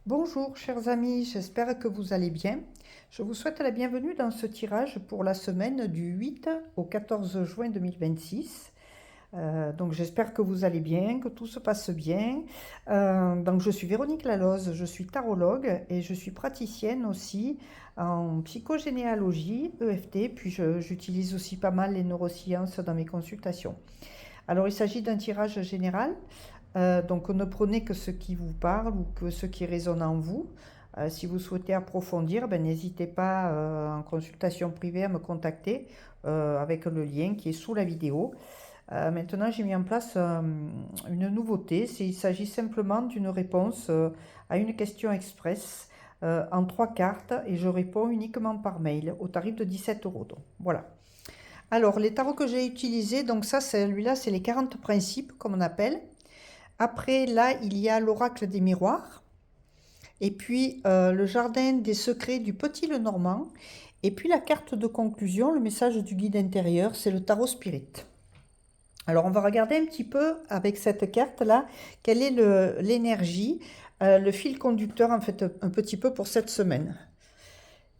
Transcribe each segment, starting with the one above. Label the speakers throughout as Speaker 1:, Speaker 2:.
Speaker 1: Bonjour chers amis, j'espère que vous allez bien. Je vous souhaite la bienvenue dans ce tirage pour la semaine du 8 au 14 juin 2026. Donc j'espère que vous allez bien, que tout se passe bien. Donc je suis Véronique Laloze, je suis tarologue et je suis praticienne aussi en psychogénéalogie, EFT, puis j'utilise aussi pas mal les neurosciences dans mes consultations. Alors il s'agit d'un tirage général. Donc ne prenez que ce qui vous parle ou que ce qui résonne en vous. Si vous souhaitez approfondir, ben, n'hésitez pas en consultation privée à me contacter avec le lien qui est sous la vidéo. Maintenant, j'ai mis en place une nouveauté. Il s'agit simplement d'une réponse à une question express en 3 cartes et je réponds uniquement par mail au tarif de 17 euros. Donc, voilà. Alors, les tarots que j'ai utilisés, donc ça, celui-là, c'est les 40 principes, comme on appelle. Après, là, il y a l'oracle des miroirs. Et puis, le jardin des secrets du Petit Lenormand. Et puis, la carte de conclusion, le message du guide intérieur, c'est le tarot spirit. Alors, on va regarder un petit peu avec cette carte-là, quelle est l'énergie, le fil conducteur, en fait, un petit peu pour cette semaine.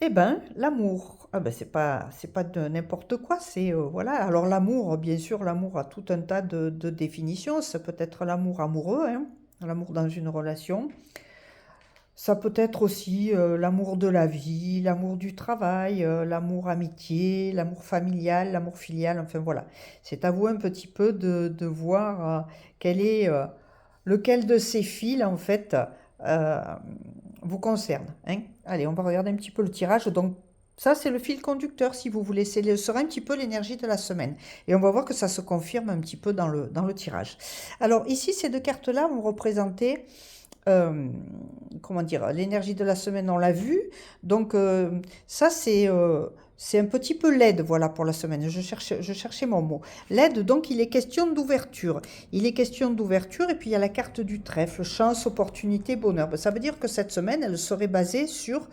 Speaker 1: Eh ben, l'amour. Ah ben, c'est pas de n'importe quoi, c'est voilà. Alors l'amour, bien sûr, l'amour a tout un tas de définitions. Ça peut être l'amour amoureux, hein, l'amour dans une relation. Ça peut être aussi l'amour de la vie, l'amour du travail, l'amour amitié, l'amour familial, l'amour filial. Enfin voilà, c'est à vous un petit peu de voir quel est lequel de ces fils en fait euh, vous concerne, hein. Allez, on va regarder un petit peu le tirage. Donc, ça, c'est le fil conducteur, si vous voulez. Ce sera un petit peu l'énergie de la semaine. Et on va voir que ça se confirme un petit peu dans le tirage. Alors, ici, ces deux cartes-là vont représenter, euh, comment dire, l'énergie de la semaine, on l'a vu. Donc, ça, c'est un petit peu l'aide, voilà, pour la semaine. Je cherchais mon mot. L'aide, donc, il est question d'ouverture. Il est question d'ouverture, et puis il y a la carte du trèfle, chance, opportunité, bonheur. Ben, ça veut dire que cette semaine, elle serait basée sur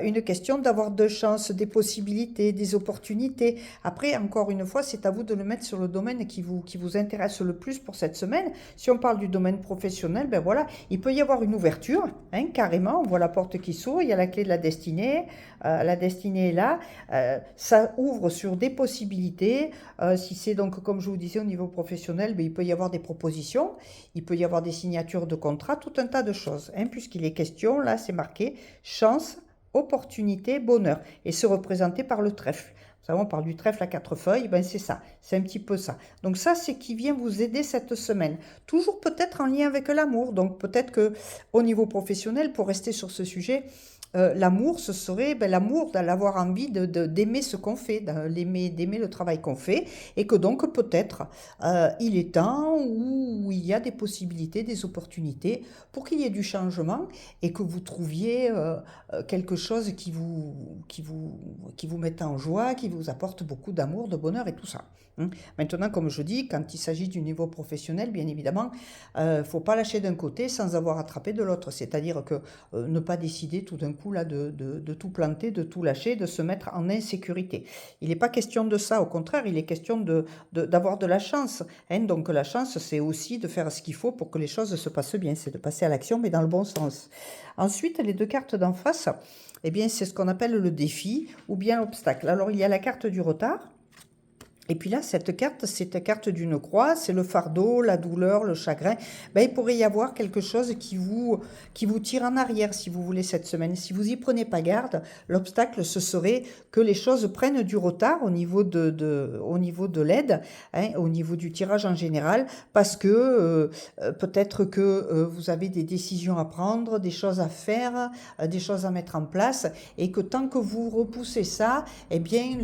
Speaker 1: une question d'avoir de chance, des possibilités, des opportunités. Après, encore une fois, c'est à vous de le mettre sur le domaine qui vous intéresse le plus pour cette semaine. Si on parle du domaine professionnel, ben voilà, il peut y avoir une ouverture, hein, carrément. On voit la porte qui s'ouvre, il y a la clé de la destinée est là. Ça ouvre sur des possibilités. Si c'est donc, comme je vous disais, au niveau professionnel, ben, il peut y avoir des propositions, il peut y avoir des signatures de contrats, tout un tas de choses, hein, puisqu'il est question, là c'est marqué, chance, opportunité, bonheur, et c'est représenté par le trèfle. Vous savez, on parle du trèfle à 4 feuilles, ben c'est ça, c'est un petit peu ça. Donc ça, c'est qui vient vous aider cette semaine. Toujours peut-être en lien avec l'amour, donc peut-être que au niveau professionnel, pour rester sur ce sujet, l'amour, ce serait l'amour d'avoir envie d'aimer ce qu'on fait, d'aimer le travail qu'on fait, et que donc peut-être il est temps où il y a des possibilités, des opportunités pour qu'il y ait du changement et que vous trouviez quelque chose qui vous mette en joie, qui vous apporte beaucoup d'amour, de bonheur et tout ça. Maintenant, comme je dis, quand il s'agit du niveau professionnel, bien évidemment, il ne faut pas lâcher d'un côté sans avoir attrapé de l'autre. C'est-à-dire que ne pas décider tout d'un coup là, de tout planter, de tout lâcher, de se mettre en insécurité. Il n'est pas question de ça, au contraire, il est question d'avoir de la chance, hein. Donc la chance, c'est aussi de faire ce qu'il faut pour que les choses se passent bien, c'est de passer à l'action, mais dans le bon sens. Ensuite, les deux cartes d'en face, eh bien, c'est ce qu'on appelle le défi ou bien l'obstacle. Alors, il y a la carte du retard. Et puis là, cette carte, c'est la carte d'une croix, c'est le fardeau, la douleur, le chagrin. Ben, il pourrait y avoir quelque chose qui vous tire en arrière, si vous voulez, cette semaine. Si vous y prenez pas garde, l'obstacle, ce serait que les choses prennent du retard au niveau de l'aide, hein, au niveau du tirage en général, parce que peut-être que vous avez des décisions à prendre, des choses à faire, des choses à mettre en place, et que tant que vous repoussez ça, eh bien,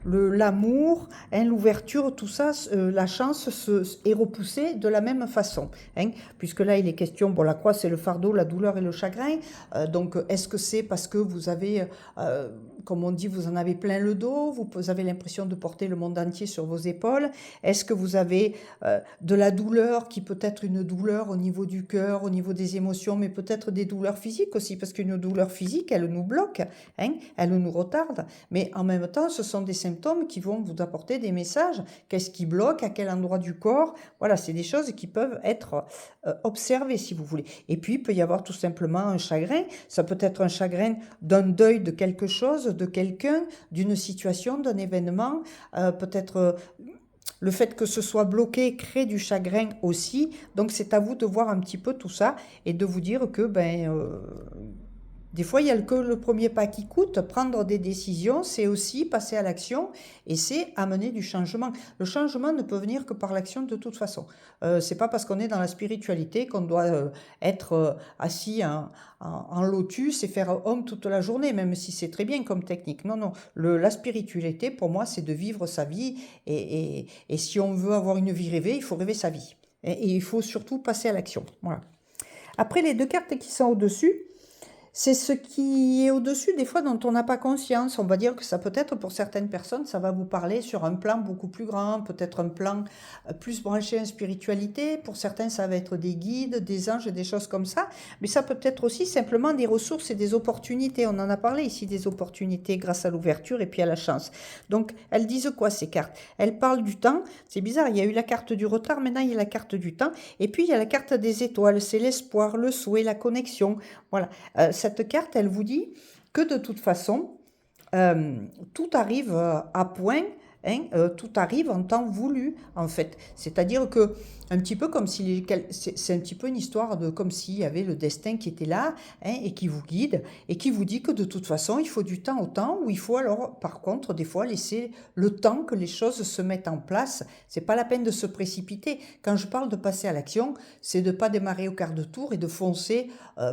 Speaker 1: l'amour, hein, l'ouverture, tout ça, la chance est repoussée de la même façon, hein, puisque là il est question, bon, la croix c'est le fardeau, la douleur et le chagrin, donc est-ce que c'est parce que vous avez comme on dit, vous en avez plein le dos, vous avez l'impression de porter le monde entier sur vos épaules? Est-ce que vous avez de la douleur qui peut être une douleur au niveau du cœur, au niveau des émotions, mais peut-être des douleurs physiques aussi, parce qu'une douleur physique, elle nous bloque, hein, elle nous retarde, mais en même temps, ce sont des symptômes qui vont vous apporter des messages. Qu'est-ce qui bloque, à quel endroit du corps? Voilà, c'est des choses qui peuvent être observées, si vous voulez. Et puis, il peut y avoir tout simplement un chagrin. Ça peut être un chagrin d'un deuil de quelque chose, de quelqu'un, d'une situation, d'un événement, peut-être le fait que ce soit bloqué crée du chagrin aussi. Donc c'est à vous de voir un petit peu tout ça et de vous dire que des fois, il n'y a que le premier pas qui coûte. Prendre des décisions, c'est aussi passer à l'action et c'est amener du changement. Le changement ne peut venir que par l'action de toute façon. C'est pas parce qu'on est dans la spiritualité qu'on doit être assis en lotus et faire homme toute la journée, même si c'est très bien comme technique. Non, non. La spiritualité, pour moi, c'est de vivre sa vie. Et si on veut avoir une vie rêvée, il faut rêver sa vie. Et il faut surtout passer à l'action. Voilà. Après, les deux cartes qui sont au-dessus, c'est ce qui est au-dessus des fois dont on n'a pas conscience. On va dire que ça peut être pour certaines personnes, ça va vous parler sur un plan beaucoup plus grand, peut-être un plan plus branché en spiritualité. Pour certains, ça va être des guides, des anges, des choses comme ça. Mais ça peut être aussi simplement des ressources et des opportunités. On en a parlé ici, des opportunités grâce à l'ouverture et puis à la chance. Donc, elles disent quoi ces cartes? Elles parlent du temps. C'est bizarre, il y a eu la carte du retard, maintenant il y a la carte du temps. Et puis, il y a la carte des étoiles. C'est l'espoir, le souhait, la connexion. Voilà. Cette carte, elle vous dit que de toute façon, tout arrive à point, hein, tout arrive en temps voulu, en fait. C'est-à-dire que, un petit peu comme si, c'est un petit peu une histoire de comme s'il y avait le destin qui était là, hein, et qui vous guide, et qui vous dit que de toute façon, il faut du temps au temps, ou il faut alors, par contre, des fois, laisser le temps que les choses se mettent en place. C'est pas la peine de se précipiter. Quand je parle de passer à l'action, c'est de pas démarrer au quart de tour et de foncer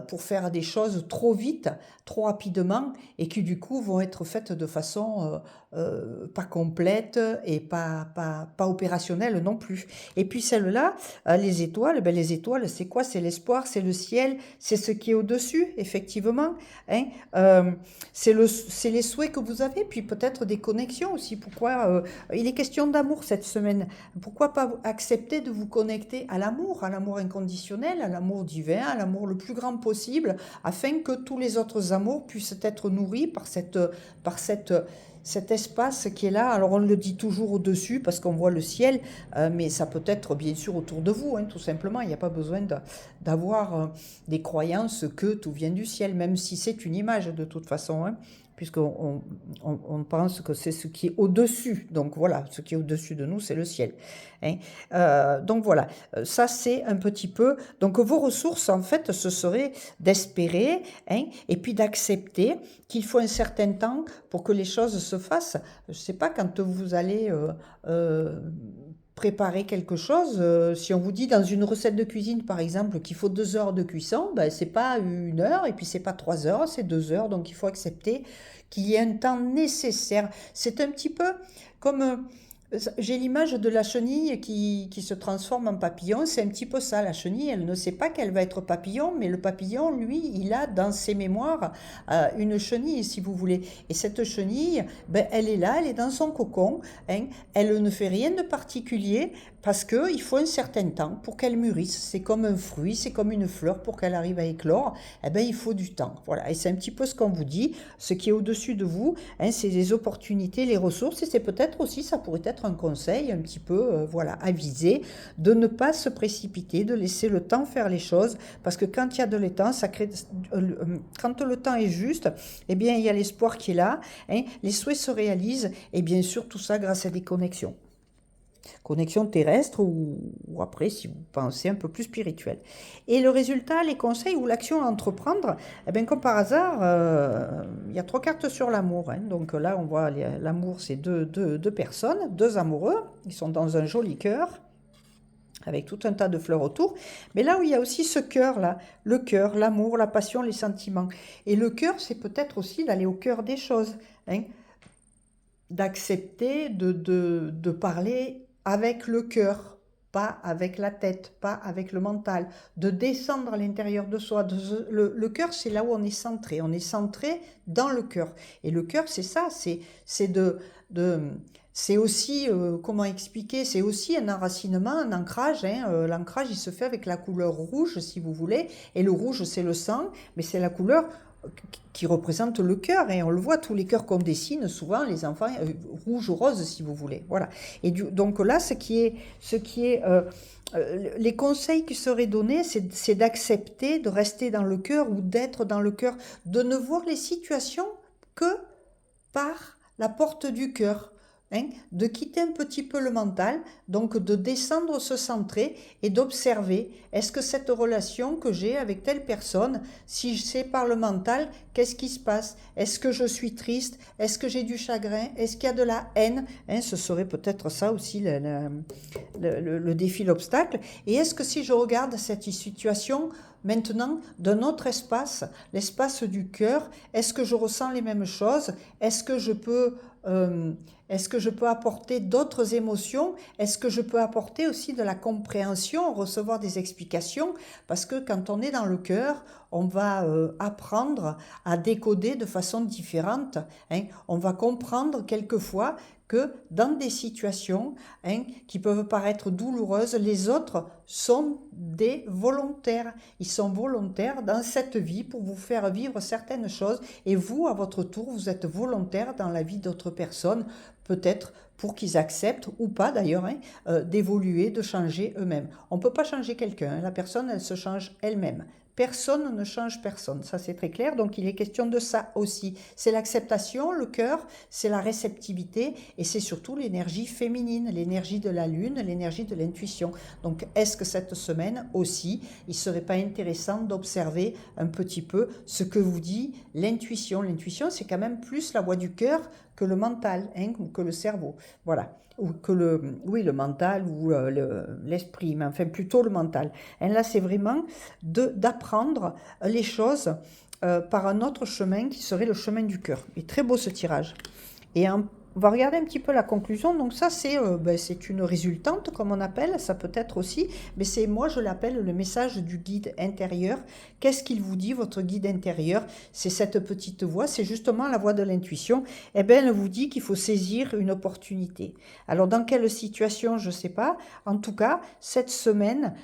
Speaker 1: pour faire des choses trop vite, trop rapidement, et qui du coup vont être faites de façon pas complète et pas opérationnelle non plus. Et puis celle-là, les étoiles, les étoiles, c'est quoi? C'est l'espoir, c'est le ciel, c'est ce qui est au-dessus, effectivement. Hein. C'est les souhaits que vous avez, puis peut-être des connexions aussi. Pourquoi il est question d'amour cette semaine? Pourquoi pas accepter de vous connecter à l'amour inconditionnel, à l'amour divin, à l'amour le plus grand possible, afin que tous les autres amours puissent être nourris par cet espace qui est là. Alors on le dit toujours au-dessus parce qu'on voit le ciel, mais ça peut être bien sûr autour de vous, hein, tout simplement. Il n'y a pas besoin d'avoir des croyances que tout vient du ciel, même si c'est une image de toute façon, hein, puisqu'on pense que c'est ce qui est au-dessus. Donc voilà, ce qui est au-dessus de nous, c'est le ciel. Hein. Donc voilà, ça c'est un petit peu... Donc vos ressources, en fait, ce serait d'espérer, hein, et puis d'accepter qu'il faut un certain temps pour que les choses se fassent. Je ne sais pas, quand vous allez... préparer quelque chose, si on vous dit dans une recette de cuisine par exemple qu'il faut 2 heures de cuisson, c'est pas 1 heure et puis c'est pas 3 heures, c'est 2 heures, donc il faut accepter qu'il y ait un temps nécessaire. C'est un petit peu comme j'ai l'image de la chenille qui se transforme en papillon, c'est un petit peu ça, la chenille, elle ne sait pas qu'elle va être papillon, mais le papillon, lui, il a dans ses mémoires une chenille, si vous voulez. Et cette chenille, elle est là, elle est dans son cocon, hein, elle ne fait rien de particulier, parce qu'il faut un certain temps pour qu'elle mûrisse. C'est comme un fruit, c'est comme une fleur, pour qu'elle arrive à éclore, il faut du temps. Voilà. Et c'est un petit peu ce qu'on vous dit, ce qui est au-dessus de vous, hein, c'est les opportunités, les ressources, et c'est peut-être aussi, ça pourrait être un conseil un petit peu avisé, de ne pas se précipiter, de laisser le temps faire les choses, parce que quand il y a de l'étang, ça crée, quand le temps est juste, il y a l'espoir qui est là, hein, les souhaits se réalisent, et bien sûr tout ça grâce à des connexions. Connexion terrestre ou après, si vous pensez, un peu plus spirituelle. Et le résultat, les conseils ou l'action à entreprendre, comme par hasard, il y a 3 cartes sur l'amour. Hein. Donc là, on voit l'amour, c'est deux personnes, 2 amoureux, ils sont dans un joli cœur, avec tout un tas de fleurs autour. Mais là où il y a aussi ce cœur-là, le cœur, l'amour, la passion, les sentiments. Et le cœur, c'est peut-être aussi d'aller au cœur des choses, hein, d'accepter de parler avec le cœur, pas avec la tête, pas avec le mental, de descendre à l'intérieur de soi. Le cœur, c'est là où on est centré dans le cœur. Et le cœur, c'est ça, c'est c'est aussi, comment expliquer, c'est aussi un enracinement, un ancrage. Hein. L'ancrage, il se fait avec la couleur rouge, si vous voulez. Et le rouge, c'est le sang, mais c'est la couleur qui représente le cœur. Et on le voit, tous les cœurs qu'on dessine, souvent, les enfants, rouge ou rose, si vous voulez. Voilà. Et donc là, les conseils qui seraient donnés, c'est d'accepter de rester dans le cœur ou d'être dans le cœur, de ne voir les situations que par la porte du cœur. Hein, de quitter un petit peu le mental, donc de descendre, se centrer et d'observer, est-ce que cette relation que j'ai avec telle personne, si c'est par le mental, qu'est-ce qui se passe? Est-ce que je suis triste? Est-ce que j'ai du chagrin? Est-ce qu'il y a de la haine? Hein, ce serait peut-être ça aussi le défi, l'obstacle. Et est-ce que si je regarde cette situation maintenant d'un autre espace, l'espace du cœur, est-ce que je ressens les mêmes choses? Est-ce que je peux apporter d'autres émotions? Est-ce que je peux apporter aussi de la compréhension, recevoir des explications? Parce que quand on est dans le cœur, on va apprendre à décoder de façon différente. Hein. On va comprendre quelquefois que dans des situations qui peuvent paraître douloureuses, les autres sont des volontaires. Ils sont volontaires dans cette vie pour vous faire vivre certaines choses et vous, à votre tour, vous êtes volontaire dans la vie d'autres personnes, peut-être pour qu'ils acceptent ou pas d'ailleurs d'évoluer, de changer eux-mêmes. On ne peut pas changer quelqu'un, la personne elle se change elle-même. Personne ne change personne, ça c'est très clair, donc il est question de ça aussi. C'est l'acceptation, le cœur, c'est la réceptivité et c'est surtout l'énergie féminine, l'énergie de la lune, l'énergie de l'intuition. Donc est-ce que cette semaine aussi, il ne serait pas intéressant d'observer un petit peu ce que vous dit l'intuition? L'intuition c'est quand même plus la voix du cœur que le mental, ou que le cerveau. Voilà. Ou que le mental ou l'esprit, mais enfin plutôt le mental. Et là, c'est vraiment d'apprendre les choses par un autre chemin qui serait le chemin du cœur. Et très beau ce tirage. Et on va regarder un petit peu la conclusion. Donc ça, c'est une résultante, comme on appelle. Ça peut être aussi, mais moi, je l'appelle le message du guide intérieur. Qu'est-ce qu'il vous dit, votre guide intérieur? C'est cette petite voix, c'est justement la voix de l'intuition. Eh bien, elle vous dit qu'il faut saisir une opportunité. Alors, dans quelle situation, je ne sais pas. En tout cas, cette semaine,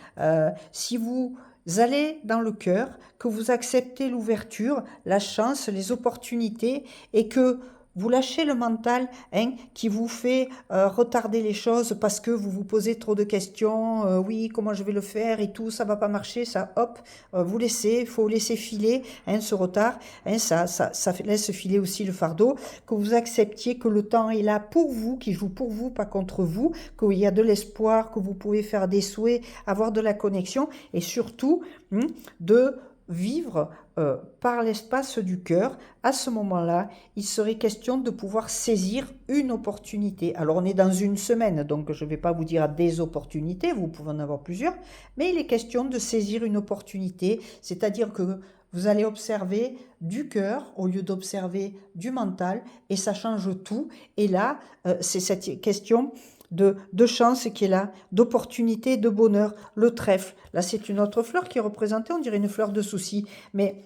Speaker 1: si vous allez dans le cœur, que vous acceptez l'ouverture, la chance, les opportunités, et que vous lâchez le mental qui vous fait retarder les choses parce que vous vous posez trop de questions, oui, comment je vais le faire et tout, ça va pas marcher, ça, hop, vous laissez, il faut laisser filer ce retard, ça laisse filer aussi le fardeau, que vous acceptiez que le temps est là pour vous, qui joue pour vous, pas contre vous, qu'il y a de l'espoir, que vous pouvez faire des souhaits, avoir de la connexion et surtout de vivre par l'espace du cœur. À ce moment-là, il serait question de pouvoir saisir une opportunité. Alors on est dans une semaine, donc je ne vais pas vous dire des opportunités, vous pouvez en avoir plusieurs, mais il est question de saisir une opportunité, c'est-à-dire que vous allez observer du cœur au lieu d'observer du mental, et ça change tout. Et là, c'est cette question de chance qui est là, d'opportunité, de bonheur, le trèfle. Là, c'est une autre fleur qui est représentée, on dirait une fleur de souci, mais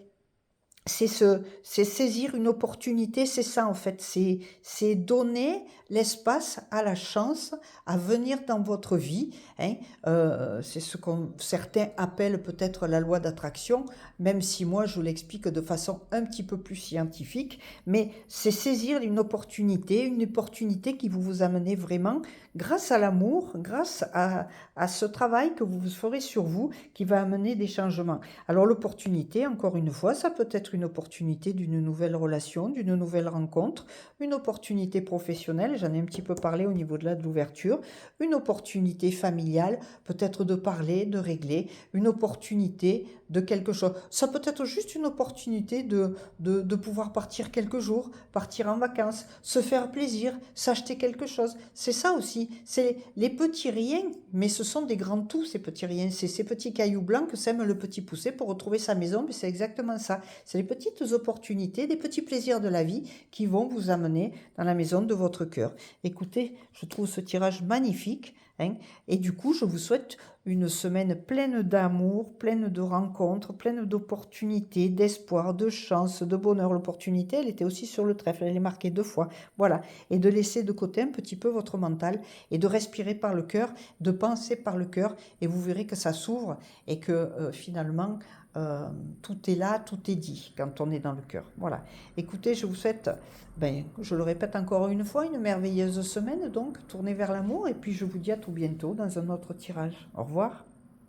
Speaker 1: c'est saisir une opportunité, c'est ça en fait, c'est donner l'espace à la chance à venir dans votre vie. C'est ce que certains appellent peut-être la loi d'attraction, même si moi je l'explique de façon un petit peu plus scientifique, mais c'est saisir une opportunité qui vous amenez vraiment grâce à l'amour, grâce à ce travail que vous ferez sur vous, qui va amener des changements. Alors l'opportunité, encore une fois, ça peut être une opportunité d'une nouvelle relation, d'une nouvelle rencontre, une opportunité professionnelle, j'en ai un petit peu parlé au niveau de l'ouverture, une opportunité familiale, peut-être de parler, de régler, une opportunité de quelque chose. Ça peut être juste une opportunité de pouvoir partir quelques jours, partir en vacances, se faire plaisir, s'acheter quelque chose. C'est ça aussi, c'est les petits riens, mais ce sont des grands tout, ces petits riens, c'est ces petits cailloux blancs que sème le petit poussé pour retrouver sa maison, mais c'est exactement ça. C'est les petites opportunités, des petits plaisirs de la vie qui vont vous amener dans la maison de votre cœur. Écoutez, je trouve ce tirage magnifique. hein. Et du coup, je vous souhaite une semaine pleine d'amour, pleine de rencontres, pleine d'opportunités, d'espoir, de chance, de bonheur. L'opportunité, elle était aussi sur le trèfle, elle est marquée 2 fois. Voilà. Et de laisser de côté un petit peu votre mental et de respirer par le cœur, de penser par le cœur, et vous verrez que ça s'ouvre et que finalement, euh, tout est là, tout est dit quand on est dans le cœur. Voilà. Écoutez, je vous souhaite, ben, je le répète encore une fois, une merveilleuse semaine, donc tournez vers l'amour, et puis je vous dis à tout bientôt dans un autre tirage. Au revoir.